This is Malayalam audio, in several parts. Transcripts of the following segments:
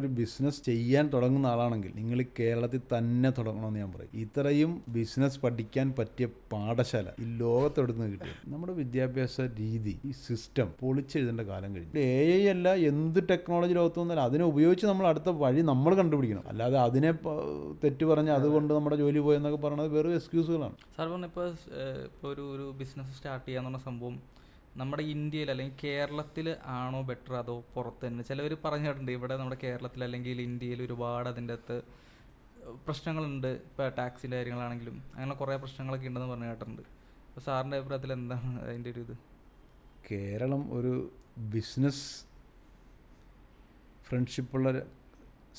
നിങ്ങളൊരു ബിസിനസ് ചെയ്യാൻ തുടങ്ങുന്ന ആളാണെങ്കിൽ നിങ്ങൾ കേരളത്തിൽ തന്നെ തുടങ്ങണമെന്ന് ഞാൻ പറയും. ഇത്രയും ബിസിനസ് പഠിക്കാൻ പറ്റിയ പാഠശാല ഈ ലോകത്തെവിടുന്ന് കിട്ടിയത്. നമ്മുടെ വിദ്യാഭ്യാസ രീതി, ഈ സിസ്റ്റം പൊളിച്ചെഴുതേണ്ട കാലം കഴിഞ്ഞു. AI അല്ല, എന്ത് ടെക്നോളജി ലോകത്ത് വന്നാലും അതിനെ ഉപയോഗിച്ച് നമ്മൾ അടുത്ത വഴി നമ്മൾ കണ്ടുപിടിക്കണം. അല്ലാതെ അതിനെ തെറ്റ് പറഞ്ഞ് അതുകൊണ്ട് നമ്മുടെ ജോലി പോയെന്നൊക്കെ പറയുന്നത് വെറും എക്സ്ക്യൂസുകളാണ്. സാർ പറഞ്ഞപ്പോൾ ഒരു ബിസിനസ് സ്റ്റാർട്ട് ചെയ്യാന്ന് പറഞ്ഞ സംഭവം നമ്മുടെ ഇന്ത്യയിൽ അല്ലെങ്കിൽ കേരളത്തിൽ ആണോ ബെറ്റർ അതോ പുറത്ത് തന്നെ? ചിലവർ പറഞ്ഞിട്ടുണ്ട് ഇവിടെ നമ്മുടെ കേരളത്തിൽ അല്ലെങ്കിൽ ഇന്ത്യയിൽ ഒരുപാട് അതിൻ്റെ അകത്ത് പ്രശ്നങ്ങളുണ്ട്. ഇപ്പോൾ ടാക്സിൻ്റെ കാര്യങ്ങളാണെങ്കിലും അങ്ങനെ കുറേ പ്രശ്നങ്ങളൊക്കെ ഉണ്ടെന്ന് പറഞ്ഞു കേട്ടിട്ടുണ്ട്. അപ്പോൾ സാറിൻ്റെ അഭിപ്രായത്തിൽ എന്താണ് അതിൻ്റെ ഒരു ഇത്? കേരളം ഒരു ബിസിനസ് ഫ്രണ്ട്ഷിപ്പുള്ള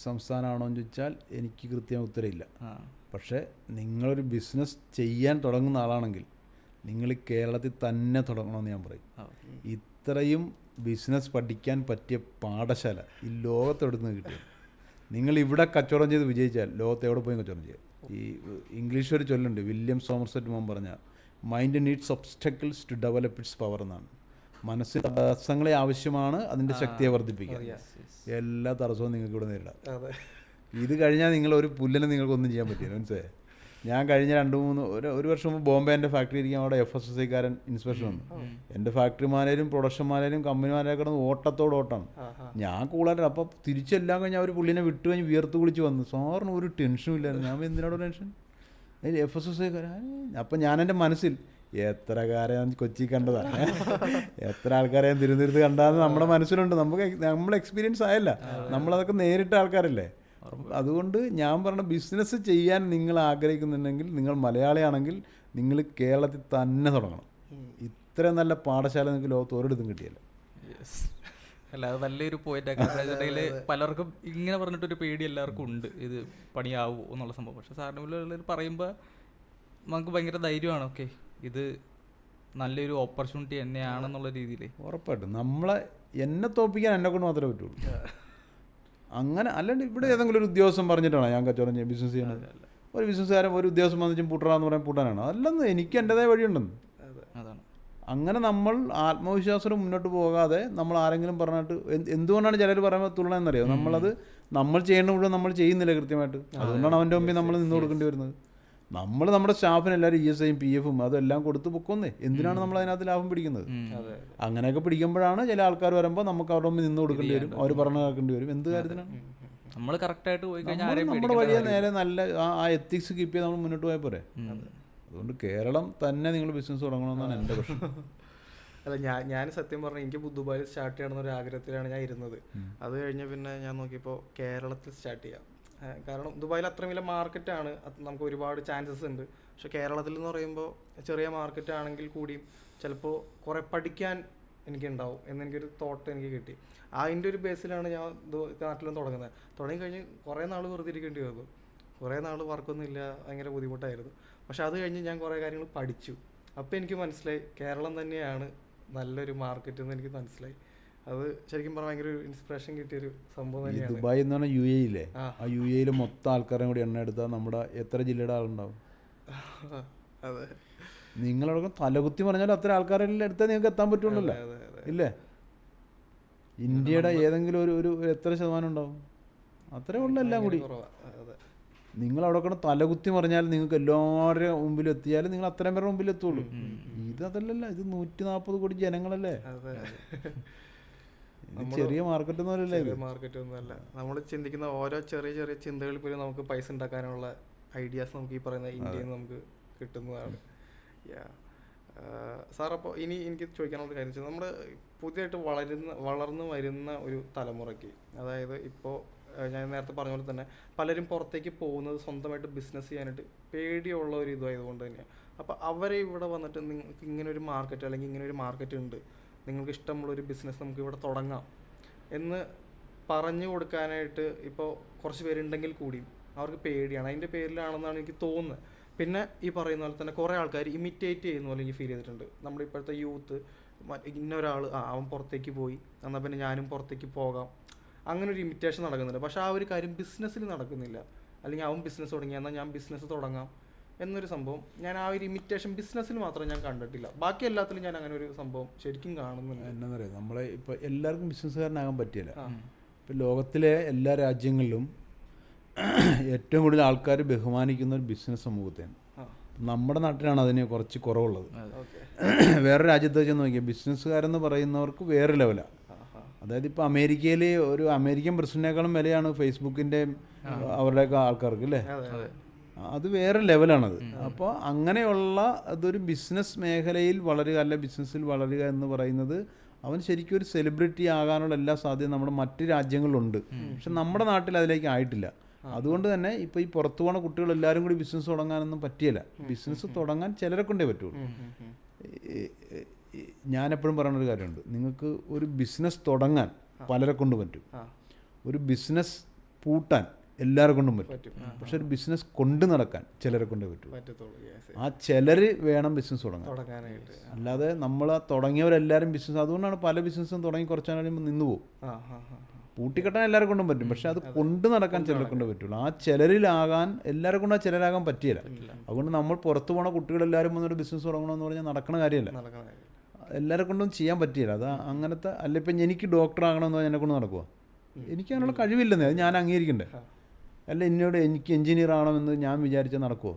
സംസ്ഥാനമാണോ എന്ന് ചോദിച്ചാൽ എനിക്ക് കൃത്യമായ ഉത്തരമില്ല. പക്ഷേ നിങ്ങളൊരു ബിസിനസ് ചെയ്യാൻ തുടങ്ങുന്ന ആളാണെങ്കിൽ നിങ്ങൾ കേരളത്തിൽ തന്നെ തുടങ്ങണമെന്ന് ഞാൻ പറയും. ഇത്രയും ബിസിനസ് പഠിക്കാൻ പറ്റിയ പാഠശാല ഈ ലോകത്തെവിടുന്ന് കിട്ടിയത്. നിങ്ങൾ ഇവിടെ കച്ചവടം ചെയ്ത് വിജയിച്ചാൽ ലോകത്ത് എവിടെ പോയി കച്ചവടം ചെയ്യാം. ഈ ഇംഗ്ലീഷ് ഒരു ചൊല്ലുണ്ട്, വില്യം സോമർസെറ്റ് മോൻ പറഞ്ഞ mind needs obstacles to develop its power എന്നാണ്. മനസ്സിൽ തടസ്സങ്ങളെ ആവശ്യമാണ് അതിൻ്റെ ശക്തിയെ വർദ്ധിപ്പിക്കാൻ. എല്ലാ തടസ്സവും നിങ്ങൾക്ക് ഇവിടെ നേരിടാം. ഇത് കഴിഞ്ഞാൽ നിങ്ങൾ ഒരു പുല്ലിനെ നിങ്ങൾക്കൊന്നും ചെയ്യാൻ പറ്റില്ല. മനസ്സിലായി? ഞാൻ കഴിഞ്ഞ 2-3 വർഷം മുമ്പ് ബോംബെ എൻ്റെ ഫാക്ടറി ഇരിക്കാൻ അവിടെ FSSAക്കാരൻ ഇൻസ്പെക്ഷൻ വന്നു. എൻ്റെ ഫാക്ടറി മാനേജരും പ്രൊഡക്ഷൻ മാനേജരും കമ്പനി മാനേജരും കിടന്ന് ഓട്ടമാണ്. ഞാൻ കൂളായിട്ട് അപ്പോൾ തിരിച്ചെല്ലാം കഴിഞ്ഞ് അവർ പുള്ളിനെ വിട്ടു കഴിഞ്ഞ് വിയർത്ത് കുളിച്ച് വന്നു. സാറിന് ഒരു ടെൻഷനും ഇല്ലായിരുന്നു. ഞാൻ എന്തിനാണോ ടെൻഷൻ? FSSAക്കാരൻ. അപ്പം ഞാൻ എൻ്റെ മനസ്സിൽ എത്ര കാരെ ഞാൻ കൊച്ചി കണ്ടതാണ്, എത്ര ആൾക്കാരെ ഞാൻ തിരുവനന്തപുരത്ത് കണ്ടാന്ന് നമ്മുടെ മനസ്സിലുണ്ട്. നമ്മൾ എക്സ്പീരിയൻസ് ആയല്ല, നമ്മളതൊക്കെ നേരിട്ട ആൾക്കാരല്ലേ. അതുകൊണ്ട് ഞാൻ പറഞ്ഞ ബിസിനസ് ചെയ്യാൻ നിങ്ങൾ ആഗ്രഹിക്കുന്നുണ്ടെങ്കിൽ, നിങ്ങൾ മലയാളിയാണെങ്കിൽ നിങ്ങൾ കേരളത്തിൽ തന്നെ തുടങ്ങണം. ഇത്ര നല്ല പാഠശാല നിങ്ങൾക്ക് ലോകത്ത് ഒരിടത്തും കിട്ടിയല്ല. അല്ല, അത് നല്ലൊരു പോയിന്റ്. പലർക്കും ഇങ്ങനെ പറഞ്ഞിട്ടൊരു പേടി എല്ലാവർക്കും ഉണ്ട്, ഇത് പണിയാവൂ എന്നുള്ള സംഭവം. പക്ഷെ സാറിന് പറയുമ്പോൾ നമുക്ക് ഭയങ്കര ധൈര്യമാണ്. ഓക്കെ, ഇത് നല്ലൊരു ഓപ്പർച്യൂണിറ്റി തന്നെയാണെന്നുള്ള രീതിയിൽ ഉറപ്പായിട്ടും എന്നെ തോൽപ്പിക്കാൻ എന്നെ കൊണ്ട് മാത്രമേ പറ്റുള്ളൂ. അങ്ങനെ അല്ലാണ്ട് ഇവിടെ ഏതെങ്കിലും ഒരു ഉദ്യോഗസ്ഥൻ പറഞ്ഞിട്ടാണോ ഞാൻ കച്ചവടം ചെയ്യാൻ ബിസിനസ് ചെയ്യണത്? ഒരു ബിസിനസ്സുകാരൻ ഒരു ഉദ്യോഗസ്ഥൻ വന്നിട്ടും പൂട്ടറാന്ന് പറയാൻ പൂട്ടാനാണ്? അല്ലെന്ന് എനിക്ക് എൻ്റെതായ വഴിയുണ്ടെന്ന്. അതാണ്. അങ്ങനെ നമ്മൾ ആത്മവിശ്വാസം മുന്നോട്ട് പോകാതെ നമ്മൾ ആരെങ്കിലും പറഞ്ഞിട്ട് എന്തുകൊണ്ടാണ് ചിലർ പറയുമ്പോൾ തുള്ളണമെന്നറിയോ? നമ്മൾ ചെയ്യേണ്ട മുഴുവൻ നമ്മൾ ചെയ്യുന്നില്ല കൃത്യമായിട്ട്. അതുകൊണ്ടാണ് അവൻ്റെ മുമ്പിൽ നമ്മൾ നിന്ന് കൊടുക്കേണ്ടി വരുന്നത്. നമ്മൾ നമ്മുടെ സ്റ്റാഫിന് എല്ലാവരും ESIയും PFും അതെല്ലാം കൊടുത്ത് പൊക്കുന്നേ. എന്തിനാണ് നമ്മൾ അതിനകത്ത് ലാഭം പിടിക്കുന്നത്? അങ്ങനെയൊക്കെ പിടിക്കുമ്പോഴാണ് ചില ആൾക്കാർ വരുമ്പോൾ നമുക്ക് അവരുടെ മുമ്പിൽ നിന്ന് കൊടുക്കേണ്ടി വരും, അവർ പറഞ്ഞു കേൾക്കേണ്ടി വരും. എന്ത് കാര്യത്തിനാണ്? നമ്മൾ കറക്റ്റായിട്ട് പോയി കഴിഞ്ഞാൽ നമ്മുടെ വഴിയെ നേരെ നല്ല ആ എത്തിക്സ് കീപ്പ് ചെയ്ത് നമ്മൾ മുന്നോട്ട് പോയാൽ പോരെ. അതുകൊണ്ട് കേരളം തന്നെ നിങ്ങൾ ബിസിനസ് തുടങ്ങണമെന്നാണ് എൻ്റെ പ്രശ്നം. അല്ല, ഞാൻ സത്യം പറഞ്ഞാൽ എനിക്ക് ദുബായിൽ സ്റ്റാർട്ട് ചെയ്യണമെന്നൊരു ആഗ്രഹത്തിലാണ് ഞാൻ ഇരുന്നത്. അത് കഴിഞ്ഞ് പിന്നെ ഞാൻ നോക്കിയപ്പോൾ കേരളത്തിൽ സ്റ്റാർട്ട് ചെയ്യാം. കാരണം ദുബായിൽ അത്രയും വലിയ മാർക്കറ്റാണ്, നമുക്ക് ഒരുപാട് ചാൻസസ് ഉണ്ട്. പക്ഷെ കേരളത്തിൽ എന്ന് പറയുമ്പോൾ ചെറിയ മാർക്കറ്റ് ആണെങ്കിൽ കൂടിയും ചിലപ്പോൾ കുറേ പഠിക്കാൻ എനിക്കുണ്ടാവും എന്നെനിക്കൊരു തോട്ട് എനിക്ക് കിട്ടി. അതിൻ്റെ ഒരു ബേസിലാണ് ഞാൻ നാട്ടിലും തുടങ്ങുന്നത്. തുടങ്ങിക്കഴിഞ്ഞ് കുറേ നാൾ വെറുതെ ഇരിക്കേണ്ടി വന്നു. കുറേ നാൾ വർക്കൊന്നും ഇല്ല, ഭയങ്കര ബുദ്ധിമുട്ടായിരുന്നു. പക്ഷെ അത് കഴിഞ്ഞ് ഞാൻ കുറേ കാര്യങ്ങൾ പഠിച്ചു. അപ്പോൾ എനിക്ക് മനസ്സിലായി കേരളം തന്നെയാണ് നല്ലൊരു മാർക്കറ്റ് എന്ന് എനിക്ക് മനസ്സിലായി. അത് ശരിക്കും പറഞ്ഞാൽ ഭയങ്കര ഒരു ഇൻസ്പിറേഷൻ കിട്ടിയൊരു സംഭവം തന്നെയാണ്. ദുബായ് എന്ന് പറഞ്ഞാൽ UAE ഇല്ലേ, ആ UAE മൊത്തം ആൾക്കാരെയും കൂടി എണ്ണ എടുത്താൽ നമ്മുടെ എത്ര ജില്ലയുടെ ആളുണ്ടാവും? അതെ, നിങ്ങളവിടെ തലകുത്തി പറഞ്ഞാലും അത്ര ആൾക്കാരെല്ലാം എടുത്താൽ നിങ്ങൾക്ക് എത്താൻ പറ്റുള്ളല്ലോ, ഇല്ലേ? ഇന്ത്യയുടെ ഏതെങ്കിലും ഒരു എത്ര ശതമാനം ഉണ്ടാവും? അത്രേ ഉള്ളൂ എല്ലാം കൂടി. നിങ്ങളവിടെ കൂടെ തലകുത്തി പറഞ്ഞാൽ നിങ്ങൾക്ക് എല്ലാവരുടെയും മുമ്പിൽ എത്തിയാലും നിങ്ങൾ അത്രയും പേരുടെ മുമ്പിൽ എത്തുള്ളൂ. അതല്ലല്ലോ, ഇത് 140 കോടി ജനങ്ങളല്ലേ. ചെറിയ മാർക്കറ്റ് ഒന്നുമല്ല. നമ്മൾ ചിന്തിക്കുന്ന ഓരോ ചെറിയ ചെറിയ ചിന്തകളിൽ പോലും നമുക്ക് പൈസ ഉണ്ടാക്കാനുള്ള ഐഡിയാസ് നമുക്ക് ഈ പറയുന്ന ഇന്ത്യയിൽ നിന്ന് നമുക്ക് കിട്ടുന്നതാണ്. സാർ, അപ്പോൾ ഇനി എനിക്ക് ചോദിക്കാനുള്ള കാര്യം വെച്ചാൽ നമ്മുടെ പുതിയതായിട്ട് വളർന്നു വരുന്ന ഒരു തലമുറയ്ക്ക്, അതായത് ഇപ്പോൾ ഞാൻ നേരത്തെ പറഞ്ഞ പോലെ തന്നെ പലരും പുറത്തേക്ക് പോകുന്നത് സ്വന്തമായിട്ട് ബിസിനസ് ചെയ്യാനായിട്ട് പേടിയുള്ള ഒരു ഇതായതുകൊണ്ട് തന്നെയാണ്. അപ്പോൾ അവരെ ഇവിടെ വന്നിട്ട് നിങ്ങൾക്ക് ഇങ്ങനെ ഒരു മാർക്കറ്റ് അല്ലെങ്കിൽ ഇങ്ങനെ ഒരു മാർക്കറ്റ് ഉണ്ട്, നിങ്ങൾക്ക് ഇഷ്ടമുള്ളൊരു ബിസിനസ് നമുക്ക് ഇവിടെ തുടങ്ങാം എന്ന് പറഞ്ഞു കൊടുക്കാനായിട്ട് ഇപ്പോൾ കുറച്ച് പേരുണ്ടെങ്കിൽ കൂടിയും അവർക്ക് പേടിയാണ്. അതിൻ്റെ പേരിലാണെന്നാണ് എനിക്ക് തോന്നുന്നത്. പിന്നെ ഈ പറയുന്ന പോലെ തന്നെ കുറേ ആൾക്കാർ ഇമിറ്റേറ്റ് ചെയ്യുന്ന പോലെ എനിക്ക് ഫീൽ ചെയ്തിട്ടുണ്ട്. നമ്മുടെ ഇപ്പോഴത്തെ യൂത്ത് ഇന്നൊരാൾ അവൻ പുറത്തേക്ക് പോയി എന്നാൽ പിന്നെ ഞാനും പുറത്തേക്ക് പോകാം, അങ്ങനെ ഒരു ഇമിറ്റേഷൻ നടക്കുന്നുണ്ട്. പക്ഷേ ആ ഒരു കാര്യം ബിസിനസ്സിൽ നടക്കുന്നില്ല. അല്ലെങ്കിൽ അവൻ ബിസിനസ് തുടങ്ങി എന്നാൽ ഞാൻ ബിസിനസ് തുടങ്ങാം എന്നൊരു സംഭവം ഞാൻ ആ ഒരു ഇമിറ്റേഷൻ ബിസിനസ്സിൽ മാത്രം ഞാൻ കണ്ടിട്ടില്ല. ബാക്കി എല്ലാത്തിലും ഞാൻ അങ്ങനെ ഒരു സംഭവം ശരിക്കും കാണുന്നുണ്ട്. എന്താ പറയുക, നമ്മളെ ഇപ്പോൾ എല്ലാവർക്കും ബിസിനസ്സുകാരനാകാൻ പറ്റില്ല. ഇപ്പോൾ ലോകത്തിലെ എല്ലാ രാജ്യങ്ങളിലും ഏറ്റവും കൂടുതൽ ആൾക്കാർ ബഹുമാനിക്കുന്ന ഒരു ബിസിനസ് സമൂഹത്തെയാണ്. നമ്മുടെ നാട്ടിലാണ് അതിന് കുറച്ച് കുറവുള്ളത്. വേറെ രാജ്യത്ത് വെച്ച് നോക്കിയാൽ ബിസിനസ്സുകാരെന്ന് പറയുന്നവർക്ക് വേറെ ലെവലാണ്. അതായത് ഇപ്പോൾ അമേരിക്കയിൽ ഒരു അമേരിക്കൻ പ്രസിഡന്റിനേക്കാളും വിലയാണ് ഫേസ്ബുക്കിൻ്റെ അവരുടെയൊക്കെ ആൾക്കാർക്ക് അല്ലേ. അത് വേറെ ലെവലാണത്. അപ്പോൾ അങ്ങനെയുള്ള അതൊരു ബിസിനസ് മേഖലയിൽ വളരുക, അല്ല ബിസിനസ്സിൽ വളരുക എന്ന് പറയുന്നത് അവൻ ശരിക്കും ഒരു സെലിബ്രിറ്റി ആകാനുള്ള എല്ലാ സാധ്യതയും നമ്മുടെ മറ്റ് രാജ്യങ്ങളിലുണ്ട്. പക്ഷെ നമ്മുടെ നാട്ടിൽ അതിലേക്ക് ആയിട്ടില്ല. അതുകൊണ്ട് തന്നെ ഇപ്പോൾ ഈ പുറത്തു പോകുന്ന കുട്ടികളെല്ലാവരും കൂടി ബിസിനസ് തുടങ്ങാനൊന്നും പറ്റിയില്ല. ബിസിനസ് തുടങ്ങാൻ ചിലരെ കൊണ്ടേ പറ്റുള്ളൂ. ഞാനെപ്പോഴും പറയുന്നൊരു കാര്യമുണ്ട്, നിങ്ങൾക്ക് ഒരു ബിസിനസ് തുടങ്ങാൻ പലരെ കൊണ്ടും പറ്റും, ഒരു ബിസിനസ് പൂട്ടാൻ എല്ലാവരെ കൊണ്ടും പറ്റും. പക്ഷെ ഒരു ബിസിനസ് കൊണ്ടു നടക്കാൻ ചിലരെ കൊണ്ടേ പറ്റും. ആ ചിലർ വേണം ബിസിനസ് തുടങ്ങാനായിട്ട്. അല്ലാതെ നമ്മൾ തുടങ്ങിയവരെല്ലാവരും ബിസിനസ്, അതുകൊണ്ടാണ് പല ബിസിനസ്സും തുടങ്ങി കുറച്ചാൽ കഴിയുമ്പോൾ നിന്ന് പോകും. പൂട്ടിക്കെട്ടാൻ എല്ലാവരെ കൊണ്ടും പറ്റും, പക്ഷെ അത് കൊണ്ടു നടക്കാൻ ചിലരെ കൊണ്ടേ പറ്റുള്ളൂ. ആ ചിലരിലാകാൻ എല്ലാവരെ കൊണ്ടും ആ ചിലരാകാൻ പറ്റിയില്ല. അതുകൊണ്ട് നമ്മൾ പുറത്തു പോണ കുട്ടികളെല്ലാവരും വന്നൊരു ബിസിനസ് തുടങ്ങണമെന്ന് പറഞ്ഞാൽ നടക്കണ കാര്യമല്ല, എല്ലാവരെ കൊണ്ടും ചെയ്യാൻ പറ്റിയില്ല. അത് അങ്ങനത്തെ അല്ല. ഇപ്പം എനിക്ക് ഡോക്ടർ ആകണമെന്ന് പറഞ്ഞാൽ എന്നെ കൊണ്ട് നടക്കുമോ? എനിക്ക് അതിനുള്ള കഴിവില്ലെന്നേ, അത് ഞാൻ അംഗീകരിക്കണ്ടേ. അല്ല എന്നോട് എനിക്ക് എൻജിനീയർ ആകണമെന്ന് ഞാൻ വിചാരിച്ചാൽ നടക്കുമോ?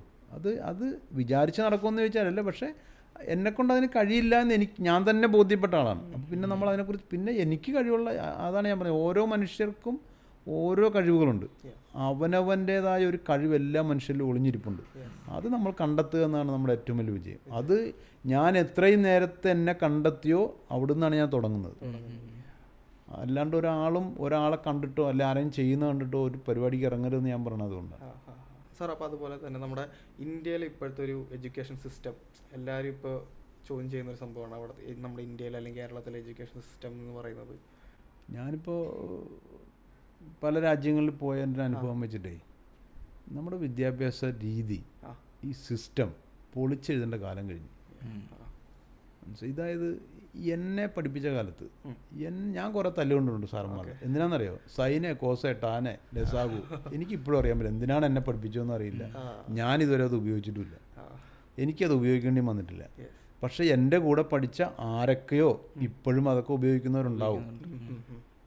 അത് വിചാരിച്ച് നടക്കുമെന്ന് ചോദിച്ചാലല്ല, പക്ഷേ എന്നെക്കൊണ്ട് അതിന് കഴിയില്ല എന്ന് ഞാൻ തന്നെ ബോധ്യപ്പെട്ട ആളാണ്. അപ്പോൾ പിന്നെ നമ്മൾ അതിനെക്കുറിച്ച് പിന്നെ എനിക്ക് കഴിവുള്ള, അതാണ് ഞാൻ പറഞ്ഞത്, ഓരോ മനുഷ്യർക്കും ഓരോ കഴിവുകളുണ്ട്. അവനവൻ്റേതായ ഒരു കഴിവ് എല്ലാ മനുഷ്യരിലും ഒളിഞ്ഞിരിപ്പുണ്ട്. അത് നമ്മൾ കണ്ടെത്തുക എന്നാണ് നമ്മുടെ ഏറ്റവും വലിയ വിജയം. അത് ഞാൻ എത്രയും നേരത്തെ എന്നെ കണ്ടെത്തിയോ അവിടുന്നാണ് ഞാൻ തുടങ്ങുന്നത്. അല്ലാണ്ട് ഒരാളെ കണ്ടിട്ടോ അല്ല ആരെയും ചെയ്യുന്ന കണ്ടിട്ടോ ഒരു പരിപാടിക്ക് ഇറങ്ങരുതെന്ന് ഞാൻ പറഞ്ഞത് അതുകൊണ്ടാണ്. സാർ, അപ്പോൾ അതുപോലെ തന്നെ നമ്മുടെ ഇന്ത്യയിൽ ഇപ്പോഴത്തെ ഒരു എഡ്യൂക്കേഷൻ സിസ്റ്റം എല്ലാവരും ഇപ്പോൾ ചോദ്യം ചെയ്യുന്നൊരു സംഭവമാണ് അവിടെ നമ്മുടെ ഇന്ത്യയിൽ അല്ലെങ്കിൽ കേരളത്തിലെ എഡ്യൂക്കേഷൻ സിസ്റ്റം എന്ന് പറയുന്നത്. ഞാനിപ്പോൾ പല രാജ്യങ്ങളിൽ പോയ എൻ്റെ അനുഭവം വെച്ചിട്ടേ നമ്മുടെ വിദ്യാഭ്യാസ രീതി, ഈ സിസ്റ്റം പൊളിച്ചെഴുതേണ്ട കാലം കഴിഞ്ഞു. ഇതായത് എന്നെ പഠിപ്പിച്ച കാലത്ത് ഞാൻ കുറേ തല്ലുകൊണ്ടുണ്ട് സാറന്മാർ. എന്തിനാണെന്നറിയോ? സൈനെ, കോസെ, ടാനെ, ലസാഗു എനിക്കിപ്പോഴും അറിയാൻ പറ്റില്ല എന്തിനാണ് എന്നെ പഠിപ്പിച്ചതെന്ന് അറിയില്ല. ഞാനിതുവരെ അത് ഉപയോഗിച്ചിട്ടുമില്ല, എനിക്കത് ഉപയോഗിക്കേണ്ടി വന്നിട്ടില്ല. പക്ഷേ എൻ്റെ കൂടെ പഠിച്ച ആരൊക്കെയോ ഇപ്പോഴും അതൊക്കെ ഉപയോഗിക്കുന്നവരുണ്ടാവും.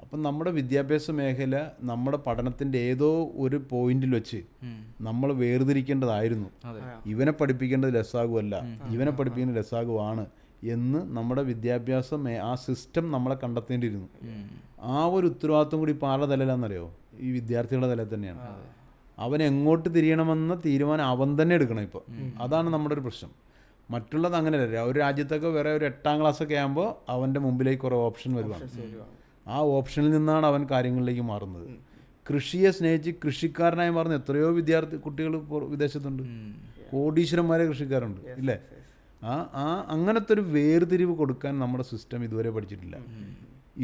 അപ്പം നമ്മുടെ വിദ്യാഭ്യാസ മേഖല നമ്മുടെ പഠനത്തിൻ്റെ ഏതോ ഒരു പോയിന്റിൽ വെച്ച് നമ്മൾ വേർതിരിക്കേണ്ടതായിരുന്നു. ഇവനെ പഠിപ്പിക്കേണ്ടത് ലസാഗു അല്ല, ഇവനെ പഠിപ്പിക്കേണ്ടത് ലസാഗു ആണ് എന്ന് നമ്മുടെ വിദ്യാഭ്യാസം ആ സിസ്റ്റം നമ്മളെ കണ്ടെത്തേണ്ടിയിരുന്നു. ആ ഒരു ഉത്തരവാദിത്വം കൂടി ഇപ്പോൾ ആരുടെ തലയിലാണെന്നറിയോ? ഈ വിദ്യാർത്ഥികളുടെ തലയിൽ തന്നെയാണ്. അവൻ എങ്ങോട്ട് തിരിയണമെന്ന തീരുമാനം അവൻ തന്നെ എടുക്കണം. ഇപ്പോൾ അതാണ് നമ്മുടെ ഒരു പ്രശ്നം. മറ്റുള്ളത് അങ്ങനെയല്ല. ഒരു രാജ്യത്തൊക്കെ വേറെ ഒരു 8ാം ക്ലാസ്സൊക്കെ ആകുമ്പോൾ അവൻ്റെ മുമ്പിലേക്ക് കുറേ ഓപ്ഷൻ വരുവാണ്. ആ ഓപ്ഷനിൽ നിന്നാണ് അവൻ കാര്യങ്ങളിലേക്ക് മാറുന്നത്. കൃഷിയെ സ്നേഹിച്ച് കൃഷിക്കാരനായി മാറുന്ന എത്രയോ കുട്ടികൾ വിദേശത്തുണ്ട്. കോടീശ്വരന്മാരെ കൃഷിക്കാരുണ്ട് ഇല്ലേ? അങ്ങനത്തെ ഒരു വേർതിരിവ് കൊടുക്കാൻ നമ്മുടെ സിസ്റ്റം ഇതുവരെ പഠിച്ചിട്ടില്ല.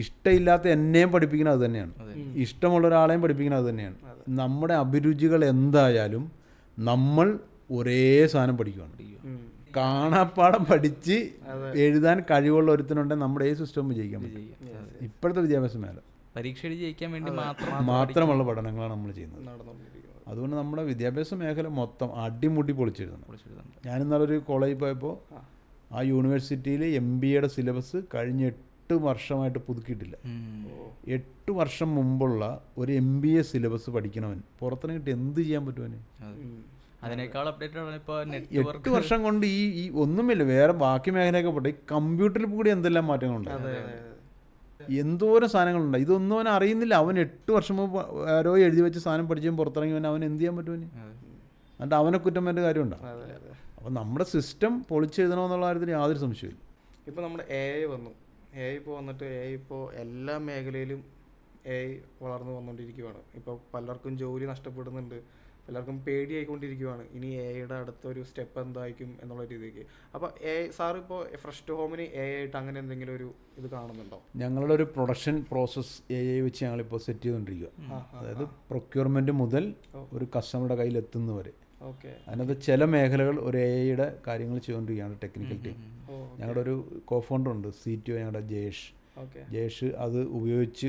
ഇഷ്ടമില്ലാത്ത എന്നെയും പഠിപ്പിക്കുന്നത് അത് തന്നെയാണ്, ഇഷ്ടമുള്ള ഒരാളെയും പഠിപ്പിക്കുന്നത് അത് തന്നെയാണ്. നമ്മുടെ അഭിരുചികൾ എന്തായാലും നമ്മൾ ഒരേ സാധനം പഠിക്കുകയാണ്. കാണാപ്പാടം പഠിച്ച് എഴുതാൻ കഴിവുള്ള ഒരുത്തനുണ്ടെങ്കിൽ നമ്മുടെ ഈ സിസ്റ്റം വിജയിക്കാൻ പറ്റും. ഇപ്പോഴത്തെ വിദ്യാഭ്യാസ മേഖല പരീക്ഷ ജയിക്കാൻ വേണ്ടി മാത്രമുള്ള പഠനങ്ങളാണ് നമ്മൾ ചെയ്യുന്നത്. അതുകൊണ്ട് നമ്മുടെ വിദ്യാഭ്യാസ മേഖല മൊത്തം അടിമുടി പൊളിച്ചെഴുതണം. ഞാനിന്നാളൊരു കോളേജിൽ പോയപ്പോൾ ആ യൂണിവേഴ്സിറ്റിയിൽ MBAയുടെ സിലബസ് കഴിഞ്ഞ 8 വർഷമായിട്ട് പുതുക്കിയിട്ടില്ല. 8 വർഷം മുമ്പുള്ള ഒരു MBA സിലബസ് പഠിക്കണവൻ പുറത്തിറങ്ങിയിട്ട് എന്ത് ചെയ്യാൻ പറ്റുമവന്? അതിനേക്കാൾ അപ്ഡേറ്റഡ് ഇപ്പോൾ 8 വർഷം കൊണ്ട് ഈ ഒന്നുമില്ല, വേറെ ബാക്കി മേഖലയൊക്കെ പോട്ടെ, ഈ കമ്പ്യൂട്ടറിൽ കൂടി എന്തെല്ലാം മാറ്റങ്ങളുണ്ട്, എന്തോരം സാധനങ്ങളുണ്ട്. ഇതൊന്നും അവൻ അറിയുന്നില്ല. അവൻ 8 വർഷം മുമ്പ് ആരോ എഴുതി വെച്ച സാധനം പഠിച്ചും പുറത്തിറങ്ങി അവൻ എന്ത് ചെയ്യാൻ പറ്റുമോ? എന്നിട്ട് അവനെ കുറ്റം വേണ്ട കാര്യമുണ്ടോ? അപ്പം നമ്മുടെ സിസ്റ്റം പൊളിച്ചെഴുതണമെന്നുള്ള കാര്യത്തിൽ യാതൊരു സംശയമില്ല. ഇപ്പോൾ നമ്മുടെ AI വന്നു. AI ഇപ്പോൾ വന്നിട്ട് ഇപ്പോൾ എല്ലാ മേഖലയിലും AI വളർന്നു വന്നുകൊണ്ടിരിക്കുകയാണ്. ഇപ്പോൾ പലർക്കും ജോലി നഷ്ടപ്പെടുന്നുണ്ട്, എല്ലാവർക്കും പേടിയായിക്കൊണ്ടിരിക്കുകയാണ്. ഇനി AI-യുടെ അടുത്തൊരു സ്റ്റെപ്പ് എന്തായിരിക്കും എന്നുള്ള രീതിക്ക്. അപ്പോൾ സാർ ഇപ്പോൾ ഫ്രഷ് ടു ഹോമിന് AI ആയിട്ട് അങ്ങനെ എന്തെങ്കിലും ഒരു ഇത് കാണുന്നുണ്ടോ? ഞങ്ങളുടെ ഒരു പ്രൊഡക്ഷൻ പ്രോസസ്സ് AI വെച്ച് ഞങ്ങളിപ്പോൾ സെറ്റ് ചെയ്തുകൊണ്ടിരിക്കുക. അതായത് പ്രൊക്യൂർമെൻറ്റ് മുതൽ ഒരു കസ്റ്റമറുടെ കയ്യിൽ എത്തുന്നവരെ. അതിനകത്ത് ചില മേഖലകൾ ഒരു AI-യുടെ കാര്യങ്ങൾ ചെയ്തുകൊണ്ടിരിക്കുകയാണ് ടെക്നിക്കൽ ടീം. ഞങ്ങളുടെ ഒരു കോഫൗണ്ടർ ഉണ്ട്, CTO ഞങ്ങളുടെ ജയേഷ്. അത് ഉപയോഗിച്ച്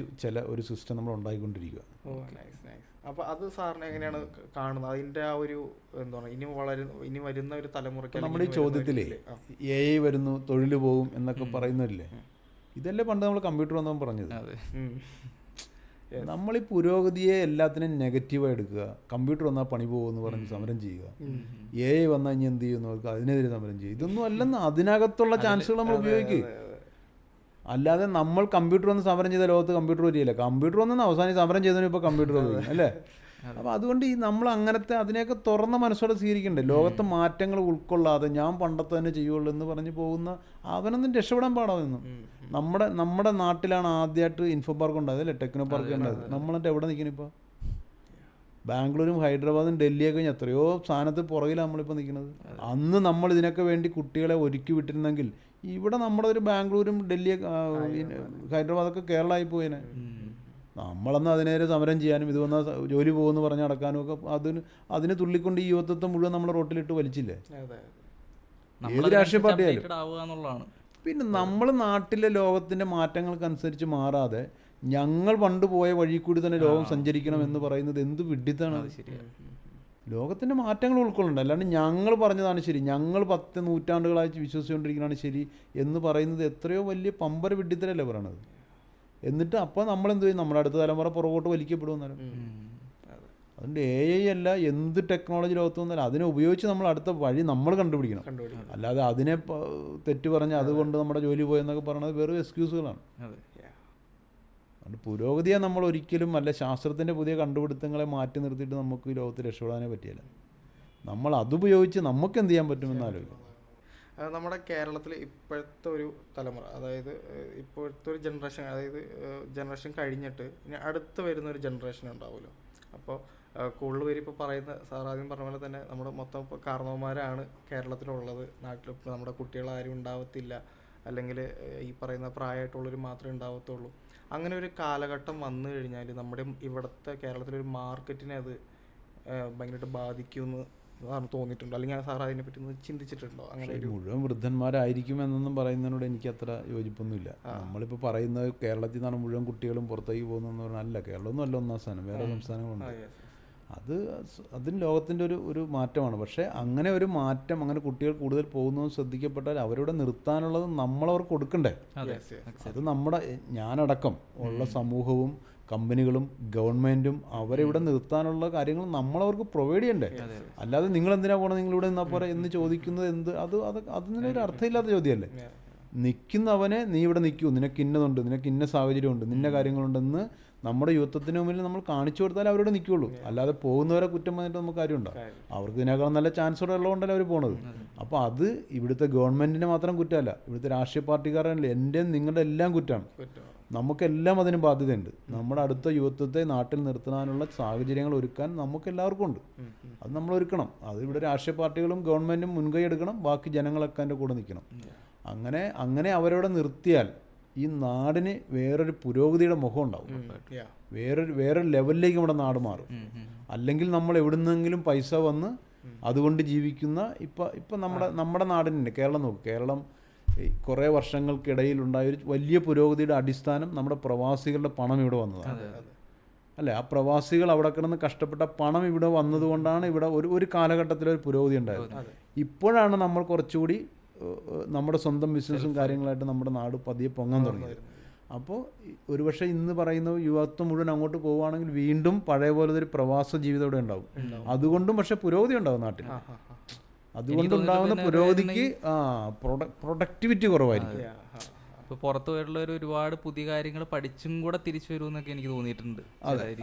ഒരു സിസ്റ്റം നമ്മൾ ഉണ്ടാക്കിക്കൊണ്ടിരിക്കുക. അപ്പോൾ അത് സാറിന് എങ്ങനെയാണ് കാണുന്നത്? അതിൻ്റെ ആ ഒരു എന്താണ് ഇനി വരുന്ന ഒരു തലമുറയ്ക്ക് നമ്മുടെ ഈ ചോദ്യത്തിലേ AI വരുന്നു തൊഴിൽ പോകും എന്നൊക്കെ പറയുന്നില്ലേ? ഇതല്ലേ പണ്ട് നമ്മൾ കമ്പ്യൂട്ടർ വന്നപ്പോൾ പറഞ്ഞത്. നമ്മൾ ഈ പുരോഗതിയെ എല്ലാത്തിനും നെഗറ്റീവായി എടുക്കുക. കമ്പ്യൂട്ടർ വന്നാൽ പണി പോകുമെന്ന് പറഞ്ഞ് സമരം ചെയ്യുക, AI വന്നാൽ ഇനി എന്ത് ചെയ്യുന്നു അതിനെതിരെ സമരം ചെയ്യുക. ഇതൊന്നും അല്ലെന്ന്, അതിനകത്തുള്ള ചാൻസുകൾ നമ്മൾ ഉപയോഗിക്കുക. അല്ലാതെ നമ്മൾ കമ്പ്യൂട്ടർ വന്ന് സമരം ചെയ്ത ലോകത്ത് കമ്പ്യൂട്ടർ വരികയില്ല. കമ്പ്യൂട്ടർ വന്ന് അവസാനം സമരം ചെയ്തതിന് ഇപ്പോൾ കമ്പ്യൂട്ടർ ഉപയോഗിക്കും അല്ലേ. അപ്പോൾ അതുകൊണ്ട് ഈ നമ്മൾ അങ്ങനത്തെ അതിനെയൊക്കെ തുറന്ന മനസ്സോടെ സ്വീകരിക്കണ്ടേ. ലോകത്തെ മാറ്റങ്ങൾ ഉൾക്കൊള്ളാതെ ഞാൻ പണ്ടത്തെ തന്നെ ചെയ്യുള്ളൂ എന്ന് പറഞ്ഞ് പോകുന്ന അവനൊന്നും രക്ഷപ്പെടാൻ പാടാമെന്നും. നമ്മുടെ നാട്ടിലാണ് ആദ്യമായിട്ട് ഇൻഫോ പാർക്ക് ഉണ്ടായത് അല്ലേ, ടെക്നോ പാർക്ക് ഉണ്ടായത്. നമ്മളെന്നിട്ട് എവിടെ നിൽക്കണം ഇപ്പോൾ? ബാംഗ്ലൂരും ഹൈദരാബാദും ഡൽഹിയൊക്കെ കഴിഞ്ഞ് എത്രയോ സ്ഥാനത്ത് പുറകിലാണ് നമ്മളിപ്പോൾ നിൽക്കുന്നത്. അന്ന് നമ്മൾ ഇതിനൊക്കെ വേണ്ടി കുട്ടികളെ ഒരുക്കി വിട്ടിരുന്നെങ്കിൽ ഇവിടെ നമ്മുടെ ഒരു ബാംഗ്ലൂരും ഡൽഹിയൊക്കെ ഹൈദരാബാദൊക്കെ കേരളമായി പോയേനെ. നമ്മളന്ന് അതിനേരെ സമരം ചെയ്യാനും ഇത് വന്നാൽ ജോലി പോകുമെന്ന് പറഞ്ഞ് നടക്കാനും ഒക്കെ അതിന് തുള്ളിക്കൊണ്ട് ഈ യുവത്വം മുഴുവൻ നമ്മൾ റോട്ടിലിട്ട് വലിച്ചില്ലേ. ഏത് രാഷ്ട്രീയ പാർട്ടിയായാലും. പിന്നെ നമ്മൾ നാട്ടിലെ ലോകത്തിൻ്റെ മാറ്റങ്ങൾക്കനുസരിച്ച് മാറാതെ ഞങ്ങൾ പണ്ട് പോയ വഴി കൂടി തന്നെ ലോകം സഞ്ചരിക്കണം എന്ന് പറയുന്നത് എന്ത് വിഡ്ഢിത്താണ്. ലോകത്തിൻ്റെ മാറ്റങ്ങൾ ഉൾക്കൊള്ളണ്ട. അല്ലാണ്ട് ഞങ്ങൾ പറഞ്ഞതാണ് ശരി, ഞങ്ങൾ 10 നൂറ്റാണ്ടുകളായി വിശ്വസിച്ചുകൊണ്ടിരിക്കുന്നതാണ് ശരി എന്ന് പറയുന്നത് എത്രയോ വലിയ പമ്പര വിഡ്ഢിത്തരല്ലേ പറയണത്. എന്നിട്ട് അപ്പോൾ നമ്മളെന്ത് ചെയ്യും? നമ്മുടെ അടുത്ത തലമുറ പുറകോട്ട് വലിക്കപ്പെടുമെന്നാലും. അതുകൊണ്ട് AI അല്ല, എന്ത് ടെക്നോളജി ലോകത്ത് വന്നാലും അതിനെ ഉപയോഗിച്ച് നമ്മൾ അടുത്ത വഴി നമ്മൾ കണ്ടുപിടിക്കണം. അല്ലാതെ അതിനെ തെറ്റ് പറഞ്ഞ് അതുകൊണ്ട് നമ്മുടെ ജോലി പോയെന്നൊക്കെ പറയുന്നത് വെറും എക്സ്ക്യൂസുകളാണ്. അതുകൊണ്ട് പുരോഗതിയെ നമ്മൾ ഒരിക്കലും അല്ല, ശാസ്ത്രത്തിൻ്റെ പുതിയ കണ്ടുപിടുത്തങ്ങളെ മാറ്റി നിർത്തിയിട്ട് നമുക്ക് ഈ ലോകത്ത് രക്ഷപ്പെടാനേ പറ്റിയില്ല. നമ്മൾ അതുപയോഗിച്ച് നമുക്ക് എന്ത് ചെയ്യാൻ പറ്റുമെന്ന് ആലോചിക്കും. നമ്മുടെ കേരളത്തിൽ ഇപ്പോഴത്തെ ഒരു തലമുറ, അതായത് ഇപ്പോഴത്തെ ഒരു ജനറേഷൻ, അതായത് ജനറേഷൻ കഴിഞ്ഞിട്ട് ഇനി അടുത്ത് വരുന്ന ഒരു ജനറേഷൻ ഉണ്ടാവുമല്ലോ. അപ്പോൾ കൂടുതൽ പേര് ഇപ്പോൾ പറയുന്ന സാർ ആദ്യം പറഞ്ഞ പോലെ തന്നെ നമ്മുടെ മൊത്തം ഇപ്പോൾ കാരണവന്മാരാണ് കേരളത്തിലുള്ളത്. നാട്ടിൽ നമ്മുടെ കുട്ടികളാരും ഉണ്ടാവത്തില്ല, അല്ലെങ്കിൽ ഈ പറയുന്ന പ്രായമായിട്ടുള്ളവർ മാത്രമേ ഉണ്ടാവത്തുള്ളൂ. അങ്ങനെ ഒരു കാലഘട്ടം വന്നു കഴിഞ്ഞാൽ നമ്മുടെ ഇവിടുത്തെ കേരളത്തിലൊരു മാർക്കറ്റിനെ അത് ഭയങ്കരമായിട്ട് ബാധിക്കുമെന്ന് സാറിന് തോന്നിയിട്ടുണ്ടോ, അല്ലെങ്കിൽ സാർ അതിനെപ്പറ്റി ഒന്ന് ചിന്തിച്ചിട്ടുണ്ടോ? അങ്ങനെ ഒരു മുഴുവൻ വൃദ്ധന്മാരായിരിക്കും എന്നൊന്നും പറയുന്നതിനോട് എനിക്ക് അത്ര യോജിപ്പൊന്നുമില്ല. നമ്മളിപ്പോൾ പറയുന്നത് കേരളത്തിൽ നിന്നാണ് മുഴുവൻ കുട്ടികളും പുറത്തേക്ക് പോകുന്നതെന്ന് പറഞ്ഞാൽ അല്ല, കേരളമൊന്നും അല്ല ഒന്നാം സ്ഥാനം, വേറെ സംസ്ഥാനങ്ങളുണ്ട്. അതിന് ലോകത്തിൻ്റെ ഒരു മാറ്റമാണ്. പക്ഷേ അങ്ങനെ ഒരു മാറ്റം, അങ്ങനെ കുട്ടികൾ കൂടുതൽ പോകുന്നതും ശ്രദ്ധിക്കപ്പെട്ടാൽ അവരോട് നിർത്താനുള്ളത് നമ്മളവർക്ക് കൊടുക്കണ്ടേ. അത് നമ്മുടെ ഞാനടക്കം ഉള്ള സമൂഹവും കമ്പനികളും ഗവൺമെൻറ്റും അവരിവിടെ നിർത്താനുള്ള കാര്യങ്ങൾ നമ്മളവർക്ക് പ്രൊവൈഡ് ചെയ്യണ്ടേ. അല്ലാതെ നിങ്ങളെന്തിനാ പോകണം, നിങ്ങളിവിടെ നിന്നാൽ പോരെ എന്ന് ചോദിക്കുന്നത് അതിനൊരു അർത്ഥമില്ലാത്ത ചോദ്യമല്ലേ. നിൽക്കുന്നവനെ നീ ഇവിടെ നിൽക്കൂ, നിനക്ക് ഇന്നതുണ്ട്, നിനക്ക് ഇന്ന സാഹചര്യമുണ്ട്, നിന്ന കാര്യങ്ങളുണ്ടെന്ന് നമ്മുടെ യുവത്വത്തിന് മുമ്പിൽ നമ്മൾ കാണിച്ചു കൊടുത്താലേ അവരോട് നിൽക്കുകയുള്ളൂ. അല്ലാതെ പോകുന്നവരെ കുറ്റം പറഞ്ഞിട്ട് നമുക്ക് കാര്യമുണ്ടോ? അവർക്ക് ഇതിനേക്കാൾ നല്ല ചാൻസ് ഉള്ളതുകൊണ്ടല്ലേ അവർ പോണത്. അപ്പോൾ അത് ഇവിടുത്തെ ഗവൺമെൻറ്റിൻ്റെ മാത്രം കുറ്റമല്ല, ഇവിടുത്തെ രാഷ്ട്രീയ പാർട്ടിക്കാരല്ല, എൻ്റെയും നിങ്ങളുടെ എല്ലാം കുറ്റമാണ്. നമുക്കെല്ലാം അതിന് ബാധ്യതയുണ്ട്. നമ്മുടെ അടുത്ത യുവത്വത്തെ നാട്ടിൽ നിർത്താനുള്ള സാഹചര്യങ്ങൾ ഒരുക്കാൻ നമുക്കെല്ലാവർക്കും ഉണ്ട്. അത് നമ്മൾ ഒരുക്കണം. അത് ഇവിടെ രാഷ്ട്രീയ പാർട്ടികളും ഗവൺമെൻറ്റും മുൻകൈ എടുക്കണം, ബാക്കി ജനങ്ങളൊക്കെ അതിൻ്റെ കൂടെ നിൽക്കണം. അങ്ങനെ അവരവിടെ നിർത്തിയാൽ ഈ നാടിന് വേറൊരു പുരോഗതിയുടെ മുഖം ഉണ്ടാവും. വേറൊരു ലെവലിലേക്ക് നമ്മുടെ നാട് മാറും. അല്ലെങ്കിൽ നമ്മൾ എവിടുന്നെങ്കിലും പൈസ വന്ന് അതുകൊണ്ട് ജീവിക്കുന്ന ഇപ്പം നമ്മുടെ നാടിനെ കേരളം നോക്കും. കേരളം കുറേ വർഷങ്ങൾക്കിടയിലുണ്ടായ ഒരു വലിയ പുരോഗതിയുടെ അടിസ്ഥാനം നമ്മുടെ പ്രവാസികളുടെ പണം ഇവിടെ വന്നതാണ് അല്ലേ. ആ പ്രവാസികൾ അവിടെ കിടന്ന് കഷ്ടപ്പെട്ട പണം ഇവിടെ വന്നതുകൊണ്ടാണ് ഇവിടെ ഒരു കാലഘട്ടത്തിലൊരു പുരോഗതി ഉണ്ടായത്. ഇപ്പോഴാണ് നമ്മൾ കുറച്ചുകൂടി നമ്മുടെ സ്വന്തം ബിസിനസ്സും കാര്യങ്ങളായിട്ട് നമ്മുടെ നാട് പതിയെ പൊങ്ങാൻ തുടങ്ങിയത്. അപ്പോൾ ഒരുപക്ഷെ ഇന്ന് പറയുന്ന യുവത്വം മുഴുവൻ അങ്ങോട്ട് പോവുകയാണെങ്കിൽ വീണ്ടും പഴയ പോലത്തെ ഒരു പ്രവാസ ജീവിതം ഇവിടെ ഉണ്ടാവും. അതുകൊണ്ടും പക്ഷെ പുരോഗതി ഉണ്ടാവും നാട്ടിൽ. അതുകൊണ്ടുണ്ടാകുന്ന പുരോഗതിക്ക് പ്രൊഡക്ടിവിറ്റി കുറവായിരിക്കും. ഇപ്പോൾ പുറത്തു പോയിട്ടുള്ളവർ ഒരുപാട് പുതിയ കാര്യങ്ങൾ പഠിച്ചും കൂടെ തിരിച്ചു വരുമെന്നൊക്കെ എനിക്ക് തോന്നിയിട്ടുണ്ട്.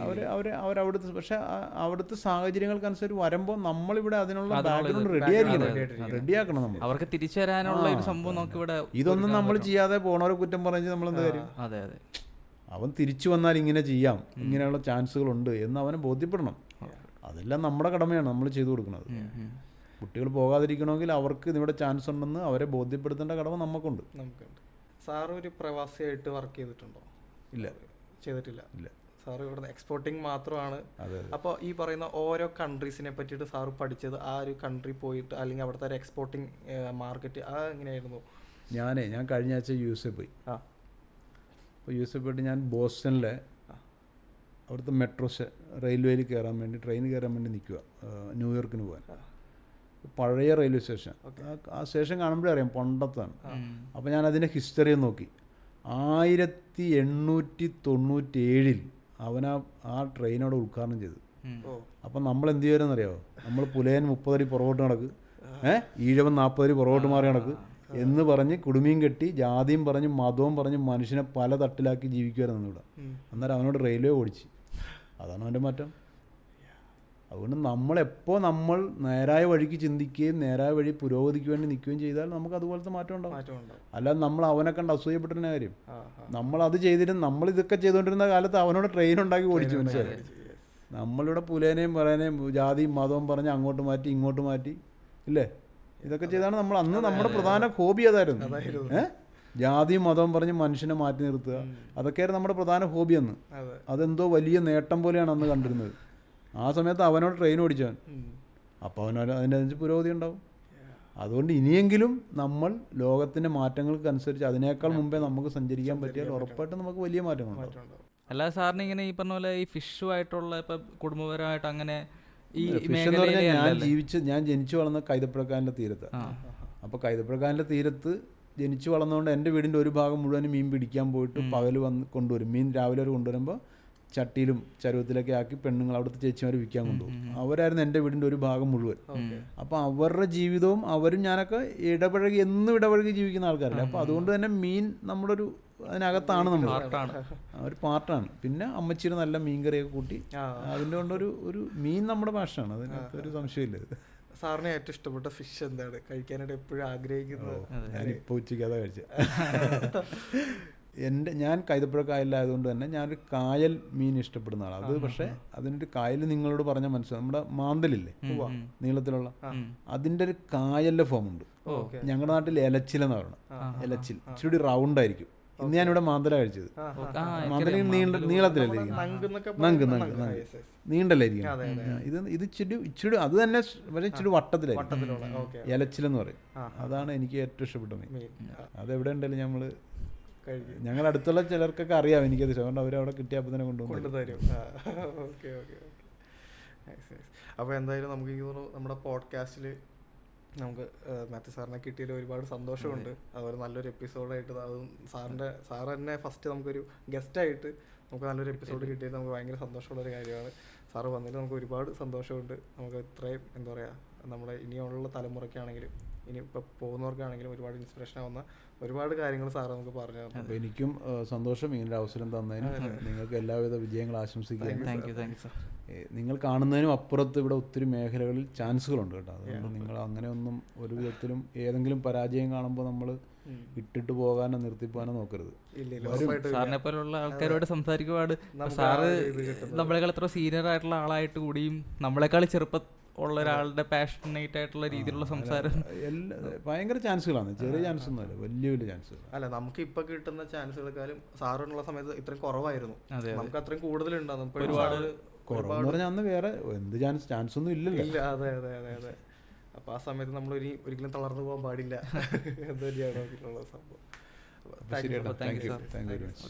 അവരവിടുത്തെ പക്ഷെ അവിടുത്തെ സാഹചര്യങ്ങൾക്കനുസരിച്ച് വരുമ്പോൾ നമ്മളിവിടെ അതിനുള്ള ബാക്ക്ഗ്രൗണ്ട് റെഡിയാക്കണം. നമ്മൾ അവർക്ക് തിരിച്ചു വരാനുള്ള ഒരു സംഭവം നമുക്ക് ഇവിടെ ഇതൊന്നും നമ്മൾ ചെയ്യാതെ പോണവരെ കുറ്റം പറഞ്ഞ് നമ്മളെന്താ കാര്യം? അതെ അവൻ തിരിച്ചു വന്നാൽ ഇങ്ങനെ ചെയ്യാം, ഇങ്ങനെയുള്ള ചാൻസുകളുണ്ട് എന്ന് അവനെ ബോധ്യപ്പെടണം. അതെല്ലാം നമ്മുടെ കടമയാണ് നമ്മൾ ചെയ്തു കൊടുക്കുന്നത്. കുട്ടികൾ പോകാതിരിക്കണമെങ്കിൽ അവർക്ക് ഇവിടെ ചാൻസ് ഉണ്ടെന്ന് അവരെ ബോധ്യപ്പെടുത്തേണ്ട കടമ നമുക്കുണ്ട്. സാർ ഒരു പ്രവാസിയായിട്ട് വർക്ക് ചെയ്തിട്ടുണ്ടോ? ഇല്ല, ചെയ്തിട്ടില്ല. സാർ ഇവിടെ എക്സ്പോർട്ടിങ് മാത്രമാണ്. അപ്പോൾ ഈ പറയുന്ന ഓരോ കൺട്രീസിനെ പറ്റിയിട്ട് സാർ പഠിച്ചത് ആ ഒരു കൺട്രി പോയിട്ട്, അല്ലെങ്കിൽ അവിടുത്തെ ഒരു എക്സ്പോർട്ടിങ് മാർക്കറ്റ് അത് എങ്ങനെയായിരുന്നു? ഞാൻ കഴിഞ്ഞ ആഴ്ച USA പോയി. അപ്പോൾ USA പോയിട്ട് ഞാൻ ബോസ്റ്റണിലെ അവിടുത്തെ മെട്രോ റെയിൽവേയിൽ കയറാൻ വേണ്ടി, ട്രെയിൻ കയറാൻ വേണ്ടി നിൽക്കുക, ന്യൂയോർക്കിന് പോകാൻ. പഴയ റെയിൽവേ സ്റ്റേഷൻ, ആ സ്റ്റേഷൻ കാണുമ്പോഴേ അറിയാം പണ്ടത്താണ്. അപ്പോൾ ഞാൻ അതിൻ്റെ ഹിസ്റ്ററി നോക്കി. 1897 അവൻ ആ ട്രെയിനോട് ഉദ്ഘാടനം ചെയ്തു. ഓ അപ്പം നമ്മൾ എന്ത് ചെയ്യുമെന്ന് അറിയാമോ? നമ്മൾ പുലയൻ 30 അടി പുറകോട്ട് നടക്ക്, ഈഴവൻ 40 അടി പുറകോട്ട് മാറി നടക്ക് എന്ന് പറഞ്ഞ് കുടുമിയും കെട്ടി ജാതിയും പറഞ്ഞ് മതവും പറഞ്ഞ് മനുഷ്യനെ പല തട്ടിലാക്കി ജീവിക്കുമായിരുന്നു ഇവിടെ. അന്നേരം അവനോട് റെയിൽവേ ഓടിച്ച്. അതാണ് അവൻ്റെ മാറ്റം. അതുകൊണ്ട് നമ്മളെപ്പോൾ നമ്മൾ നേരായ വഴിക്ക് ചിന്തിക്കുകയും നേരായ വഴി പുരോഗതിക്ക് വേണ്ടി നിൽക്കുകയും ചെയ്താൽ നമുക്ക് അതുപോലത്തെ മാറ്റം ഉണ്ടാവും. അല്ലാതെ നമ്മൾ അവനെ കണ്ട് അസൂയപ്പെട്ടിരുന്ന കാര്യം. നമ്മളത് ചെയ്തിട്ട് നമ്മളിതൊക്കെ ചെയ്തുകൊണ്ടിരുന്ന കാലത്ത് അവനോട് ട്രെയിൻ ഉണ്ടാക്കി ഓടിച്ചു. മനസ്സിലായി? നമ്മളിവിടെ പുലേനെയും പറയാനെയും ജാതിയും മതവും പറഞ്ഞ് അങ്ങോട്ട് മാറ്റി ഇങ്ങോട്ട് മാറ്റി ഇല്ലേ? ഇതൊക്കെ ചെയ്താണ് നമ്മൾ അന്ന് നമ്മുടെ പ്രധാന ഹോബി അതായിരുന്നു. ജാതിയും മതവും പറഞ്ഞ് മനുഷ്യനെ മാറ്റി നിർത്തുക, അതൊക്കെയായിരുന്നു നമ്മുടെ പ്രധാന ഹോബി അന്ന്. അതെന്തോ വലിയ നേട്ടം പോലെയാണ് അന്ന് കണ്ടിരുന്നത്. ആ സമയത്ത് അവനോട് ട്രെയിൻ ഓടിച്ചവൻ. അപ്പോൾ അവനോട് അതിനനുസരിച്ച് പുരോഗതി ഉണ്ടാവും. അതുകൊണ്ട് ഇനിയെങ്കിലും നമ്മൾ ലോകത്തിൻ്റെ മാറ്റങ്ങൾക്ക് അനുസരിച്ച് അതിനേക്കാൾ മുമ്പേ നമുക്ക് സഞ്ചരിക്കാൻ പറ്റിയാൽ ഉറപ്പായിട്ടും നമുക്ക് വലിയ മാറ്റങ്ങളുണ്ടാവും. അല്ലാതെ സാറിന് ഇങ്ങനെ ഈ പറഞ്ഞ പോലെ ഈ ഫിഷുമായിട്ടുള്ള ഇപ്പം കുടുംബപരമായിട്ട് അങ്ങനെ ഈ ഫിഷ് എന്ന് പറഞ്ഞാൽ ഞാൻ ജനിച്ചു വളർന്ന കൈതപ്പുഴക്കായലിൻ്റെ തീരത്താണ്. അപ്പോൾ കൈതപ്പുഴക്കായലിൻ്റെ തീരത്ത് ജനിച്ചു വളർന്നുകൊണ്ട് എൻ്റെ വീടിൻ്റെ ഒരു ഭാഗം മുഴുവനും മീൻ പിടിക്കാൻ പോയിട്ട് പകൽ വന്ന് കൊണ്ടുവരും. മീൻ രാവിലെ ഒരു കൊണ്ടുവരുമ്പോൾ ചട്ടിയിലും ചരുവത്തിലൊക്കെ ആക്കി പെണ്ണുങ്ങൾ അവിടുത്തെ ചേച്ചിമാർ വിൽക്കാൻ കൊണ്ടുപോകും. അവരായിരുന്നു എൻ്റെ വീടിൻ്റെ ഒരു ഭാഗം മുഴുവൻ. അപ്പോൾ അവരുടെ ജീവിതവും അവരും ഞാനൊക്കെ എന്നും ഇടപഴകി ജീവിക്കുന്ന ആൾക്കാരല്ലേ. അപ്പോൾ അതുകൊണ്ട് തന്നെ മീൻ നമ്മുടെ ഒരു അതിനകത്താണ് നമ്മൾ ഒരു പാർട്ടാണ്. പിന്നെ അമ്മച്ചിയുടെ നല്ല മീൻ കറിയൊക്കെ കൂട്ടി അതിൻ്റെ കൊണ്ടൊരു മീൻ നമ്മുടെ ഭാഷയാണ്. അതിനകത്ത് ഒരു സംശയമില്ല. സാറിന് ഏറ്റവും ഇഷ്ടപ്പെട്ട ഫിഷ് എന്താണ്? കഴിക്കാനായിട്ട് എപ്പോഴും ആഗ്രഹിക്കുന്നത്? ഞാനിപ്പോൾ ഉച്ചയ്ക്ക് അതാ കഴിച്ചത്. ഞാൻ കൈതപ്പുഴക്കായലായതുകൊണ്ട് തന്നെ ഞാനൊരു കായൽ മീൻ ഇഷ്ടപ്പെടുന്ന ആളാണ്. അത് പക്ഷേ അതിൻ്റെ കായൽ നിങ്ങളോട് പറഞ്ഞാൽ മനസ്സിലാവും. നമ്മുടെ മാന്തലില്ലേ നീളത്തിലുള്ള, അതിൻ്റെ ഒരു കായലിൻ്റെ ഫോം ഉണ്ട്. ഞങ്ങളുടെ നാട്ടിൽ എലച്ചിലെന്ന് പറയണം. എലച്ചിൽ ഇച്ചിരി റൗണ്ട് ആയിരിക്കും. ഇന്ന് ഞാനിവിടെ മാന്തല കഴിച്ചത്. മാന്തല നീളത്തിലല്ലേ നീണ്ടല്ലേ ഇരിക്കും. ഇത് ഇച്ചിരി അത് തന്നെ പക്ഷേ ഇച്ചിരി വട്ടത്തിലായിരിക്കും. എലച്ചിലെന്ന് പറയും. അതാണ് എനിക്ക് ഏറ്റവും ഇഷ്ടപ്പെട്ട മീൻ. അതെവിടെ ഉണ്ടല്ലോ ഞങ്ങൾ അടുത്തുള്ള ചിലർക്കൊക്കെ അറിയാം എനിക്കത്. അതുകൊണ്ട് അവരവിടെ കിട്ടിയപ്പോൾ തന്നെ കൊണ്ടുവരും. അപ്പോൾ എന്തായാലും നമുക്ക് നമ്മുടെ പോഡ്കാസ്റ്റിൽ നമുക്ക് മാത്യു സാറിനെ കിട്ടിയതിൽ ഒരുപാട് സന്തോഷമുണ്ട്. അതുപോലെ നല്ലൊരു എപ്പിസോഡായിട്ട് അതും സാറ് തന്നെ ഫസ്റ്റ് നമുക്കൊരു ഗസ്റ്റായിട്ട് നമുക്ക് നല്ലൊരു എപ്പിസോഡ് കിട്ടിയത് നമുക്ക് ഭയങ്കര സന്തോഷമുള്ളൊരു കാര്യമാണ്. സാറ് വന്നതിൽ നമുക്ക് ഒരുപാട് സന്തോഷമുണ്ട്. നമുക്ക് ഇത്രയും എന്താ പറയുക, നമ്മുടെ ഇനിയുള്ള തലമുറയ്ക്കാണെങ്കിലും ഇനി ഇപ്പോൾ പോകുന്നവർക്കാണെങ്കിലും ഒരുപാട് ഇൻസ്പിറേഷൻ ആവുന്ന ഒരുപാട് കാര്യങ്ങൾ സാറ് നമുക്ക് പറഞ്ഞു തന്നു. അപ്പോൾ എനിക്കും സന്തോഷം ഇങ്ങനൊരു അവസരം തന്നതിന്. നിങ്ങൾക്ക് എല്ലാവിധ വിജയങ്ങൾ ആശംസിക്കുന്നു. നിങ്ങൾ കാണുന്നതിനും അപ്പുറത്ത് ഇവിടെ ഒത്തിരി മേഖലകളിൽ ചാൻസുകളുണ്ട് കേട്ടോ. അതുകൊണ്ട് നിങ്ങൾ അങ്ങനെയൊന്നും ഒരു വിധത്തിലും ഏതെങ്കിലും പരാജയം കാണുമ്പോൾ നമ്മൾ ഇട്ടിട്ട് പോകാനോ നിർത്തിപ്പോകാനോ നോക്കരുത്. സാറിനെ പോലുള്ള ആൾക്കാരോട് സംസാരിക്കുവാണ്. സാറ് നമ്മളെക്കാൾ എത്ര സീനിയർ ആയിട്ടുള്ള ആളായിട്ട് കൂടിയും നമ്മളെക്കാൾ ചെറുപ്പം ഉള്ള ഒരാളുടെ പാഷനേറ്റ് ആയിട്ടുള്ള രീതിയിലുള്ള സംസാരം ഭയങ്കര ചാൻസുകളാണ്. ചെറിയ ചാൻസ് ഒന്നുമല്ല, വലിയ വലിയ ചാൻസുകൾ. അല്ല, നമുക്ക് ഇപ്പൊ കിട്ടുന്ന ചാൻസുകളെക്കാളും സാറിനുള്ള സമയത്ത് ഇത്രയും കുറവായിരുന്നു. നമുക്ക് അത്രയും കൂടുതലുണ്ടാകും. ഒരുപാട് കുറവെന്ന് പറഞ്ഞാൽ അന്ന് വേറെ എന്ത് ചാൻസ് ഒന്നും ഇല്ലല്ലോ. അതെ അതെ അതെ അതെ. അപ്പൊ ആ സമയത്ത് നമ്മൾ ഒരിക്കലും തളർന്നു പോകാൻ പാടില്ല. എന്ത് തന്നെയാണ് സംഭവം. Thank you very much.